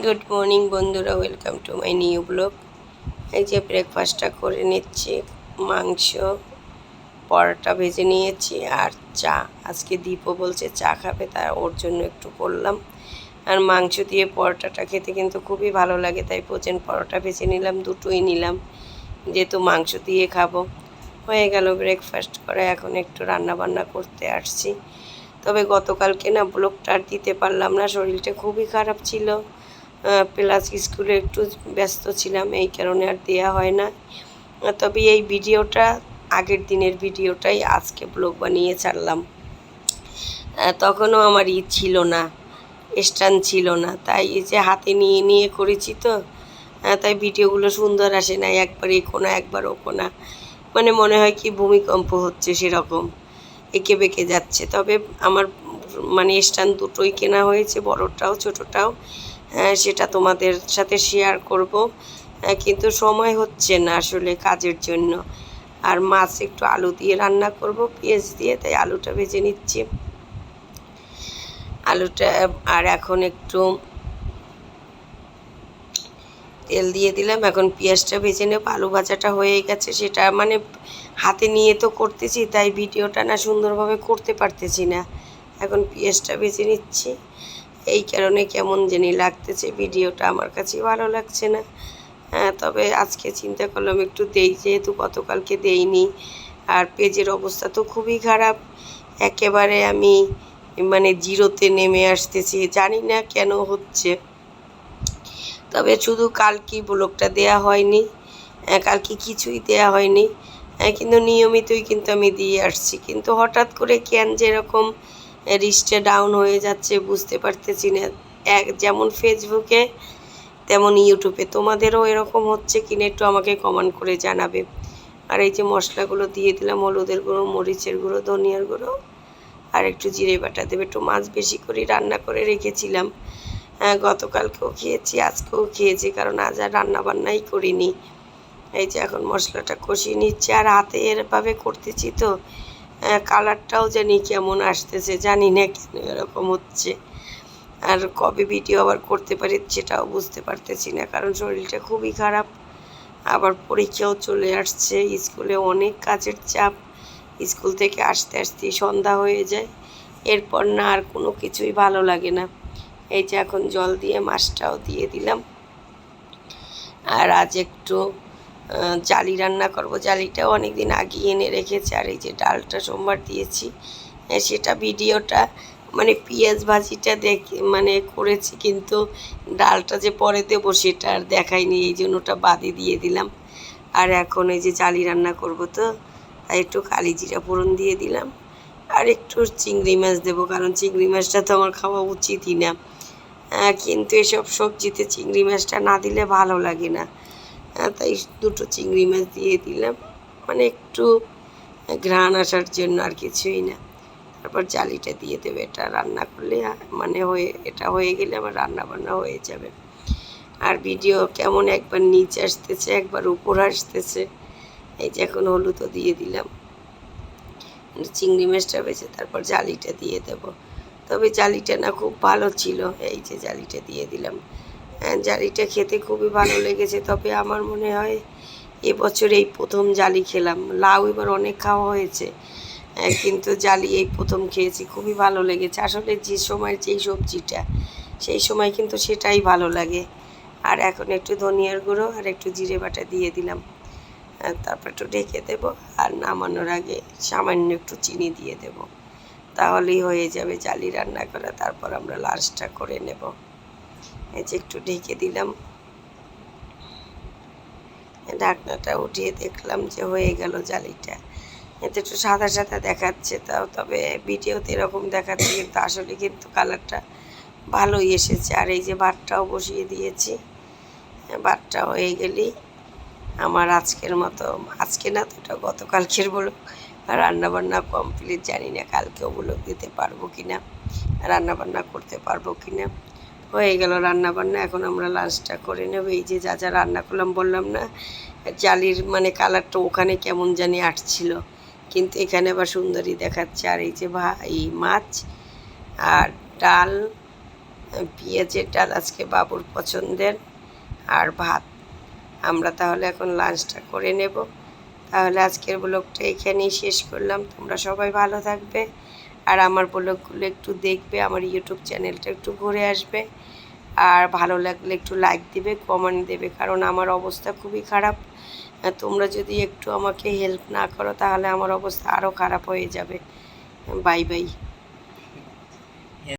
Good morning বন্ধুরা, welcome to my new blog. এই যে ব্রেকফাস্টটা করে নিচ্ছি, মাংস, পরোটা ভেজে নিয়েছি আর চা। আজকে দীপও বলছে চা খাবে, তাই ওর জন্য একটু করলাম। আর মাংস দিয়ে পরোটাটা খেতে কিন্তু খুবই ভালো লাগে, তাই ভোজন পরোটা ভেজে নিলাম, দুটোই নিলাম, যেহেতু মাংস দিয়ে খাবো। হয়ে গেল ব্রেকফাস্ট করে, এখন একটু রান্না বান্না করতে আসছি। তবে গতকালকে না ব্লগটা আর দিতে পারলাম না, শরীরটা খুবই খারাপ ছিল, প্লাস স্কুলে একটু ব্যস্ত ছিলাম, এই কারণে আর দেওয়া হয় না। তবে এই ভিডিওটা আগের দিনের ভিডিওটাই আজকে ব্লগ বানিয়ে ছাড়লাম। তখনও আমার ছিল না, স্ট্যান্ড ছিল না, তাই এই যে হাতে নিয়ে নিয়ে করেছি তো, তাই ভিডিওগুলো সুন্দর আসে না, একবার এ কোনা একবার ও কোনা, মানে মনে হয় কি ভূমিকম্প হচ্ছে সেরকম, এঁকে বেঁকে যাচ্ছে। তবে আমার মানে স্ট্যান্ড দুটোই কেনা হয়েছে, বড়টাও ছোটোটাও, সেটা তোমাদের সাথে শেয়ার করব, কিন্তু সময় হচ্ছে না আসলে কাজের জন্য। আর মাছ একটু আলু দিয়ে রান্না করব, পেঁয়াজ দিয়ে, তাই আলুটা ভেজে নিচ্ছি। আলুটা আর এখন একটু তেল দিয়ে দিলাম, এখন পেঁয়াজটা ভেজে নেব। আলু ভাজাটা হয়ে গেছে, সেটা মানে হাতে নিয়ে তো করতেছি, তাই ভিডিওটা না সুন্দরভাবে করতে পারতেছি না। এখন পেঁয়াজটা ভেজে নিচ্ছি, এই কারণে কেমন জানি লাগতেছে, ভিডিওটা আমার কাছে ভালো লাগছে না। তবে আজকে চিন্তা করলাম একটু দেই, যেহেতু গতকালকে দেইনি। আর পেজের অবস্থা তো খুবই খারাপ, একেবারে আমি মানে জিরোতে নেমে আসতেছি, জানি না কেন হচ্ছে। তবে শুধু কালকেই ব্লগটা দেয়া হয়নি, কালকে কিছুই দেয়া হয়নি, কিন্তু নিয়মিতই কিন্তু আমি দিয়ে আসছি। কিন্তু হঠাৎ করে কেন যেরকম রিচটা ডাউন হয়ে যাচ্ছে বুঝতে পারতেছি না, যেমন ফেসবুকে তেমন ইউটিউবে। তোমাদেরও এরকম হচ্ছে কিনা একটু আমাকে কমেন্ট করে জানাবে। আর এই যে মশলাগুলো দিয়ে দিলাম, হলুদের গুঁড়ো, মরিচের গুঁড়ো, ধনিয়ার গুঁড়ো, আর একটু জিরে বাটা দেবে। একটু মাছ বেশি করে রান্না করে রেখেছিলাম, গতকালকেও খেয়েছি, আজকেও খেয়েছি, কারণ আজ আর রান্নাবান্নাই করিনি। এই যে এখন মশলাটা কষিয়ে নিচ্ছে, আর হাতে এরভাবে করতেছি তো কালারটাও জানি কেমন আসতেছে, জানি না কেন এরকম হচ্ছে। আর কবে ভিডিও আবার করতে পারি সেটাও বুঝতে পারতেছি না, কারণ শরীরটা খুবই খারাপ। আবার পরীক্ষাও চলে আসছে, স্কুলে অনেক কাজের চাপ, স্কুল থেকে আসতে আসতে সন্ধ্যা হয়ে যায়, এরপর না আর কোনো কিছুই ভালো লাগে না। এই যে এখন জল দিয়ে মাছটাও দিয়ে দিলাম। আর আজ একটু জালি রান্না করব, জালিটাও অনেক দিন আগে এনে রেখেছি। আর এই যে ডালটা সোমবার দিয়েছি, সেটা ভিডিওটা মানে পেঁয়াজ ভাজিটা মানে করেছি, কিন্তু ডালটা যে পরে দেবো সেটা আর দেখাইনি, এই জন্য ওটা বাদে দিয়ে দিলাম। আর এখন এই যে জালি রান্না করব, তো তাই একটু কালি জিরা ফোড়ন দিয়ে দিলাম, আর একটু চিংড়ি মাছ দেবো, কারণ চিংড়ি মাছটা তো আমার খাওয়া উচিতই না, কিন্তু এসব সবজিতে চিংড়ি মাছটা না দিলে ভালো লাগে না, তাই দুটো চিংড়ি মাছ দিয়ে দিলাম, মানে একটু ঘ্রাণ আসার জন্য, আর কিছুই না। তারপর জালিটা দিয়ে দেবে, এটা রান্না করলে মানে এটা হয়ে গেলে আমার রান্না বান্না হয়ে যাবে। আর ভিডিও কেমন একবার নিচে আসতেছে, একবার উপর আসতেছে। এই যে এখন হলুদও দিয়ে দিলাম, চিংড়ি মাছটা বেছে তারপর জালিটা দিয়ে দেব। তবে জালিটা না খুব ভালো ছিল, এই যে জালিটা দিয়ে দিলাম। জালিটা খেতে খুবই ভালো লেগেছে, তবে আমার মনে হয় এবছর এই প্রথম জালি খেলাম। লাউ এবার অনেক খাওয়া হয়েছে, কিন্তু জালি এই প্রথম খেয়েছি, খুবই ভালো লেগেছে। আসলে যে সময় যেই সবজিটা সেই সময় কিন্তু সেটাই ভালো লাগে। আর এখন একটু ধনিয়ার গুঁড়ো আর একটু জিরে বাটা দিয়ে দিলাম, তারপর একটু ঢেকে দেবো, আর নামানোর আগে সামান্য একটু চিনি দিয়ে দেব, তাহলেই হয়ে যাবে জালি রান্না করা। তারপর আমরা লাঞ্চটা করে নেব। এই যে একটু ঢেকে দিলাম, ঢাকনাটা উঠিয়ে দেখলাম যে হয়ে গেল জালিটা। এতে একটু সাদা সাদা দেখাচ্ছে, তবে ভিডিওতে এরকম দেখাচ্ছে, কিন্তু আসলে কিন্তু কালারটা ভালোই এসেছে। আর এই যে ভাতটাও বসিয়ে দিয়েছি, ভাতটা হয়ে গেলেই আমার আজকের মতো, আজকে না তো এটা গতকালকের ব্লগ, রান্নাবান্না কমপ্লিট। জানি না কালকেও ব্লগ দিতে পারবো কি না, রান্নাবান্না করতে পারবো কি না। হয়ে গেল রান্নাবান্না, এখন আমরা লাঞ্চটা করে নেব। এই যে যা যা রান্না করলাম, বললাম না জালির মানে কালারটা ওখানে কেমন জানি আসছিল, কিন্তু এখানে আবার সুন্দরই দেখাচ্ছে। আর এই যে এই মাছ আর ডাল, পেঁয়াজের ডাল আজকে বাবুর পছন্দের, আর ভাত। আমরা তাহলে এখন লাঞ্চটা করে নেব। তাহলে আজকের ব্লগটা এখানেই শেষ করলাম। তোমরা সবাই ভালো থাকবে, আর আমার ব্লগগুলো একটু দেখবে, আমার ইউটিউব চ্যানেলটা একটু ঘুরে আসবে, আর ভালো লাগলে একটু লাইক দিবে, কমেন্ট দেবে, কারণ আমার অবস্থা খুবই খারাপ। তোমরা যদি একটু আমাকে হেল্প না করো তাহলে আমার অবস্থা আরও খারাপ হয়ে যাবে। Bye bye.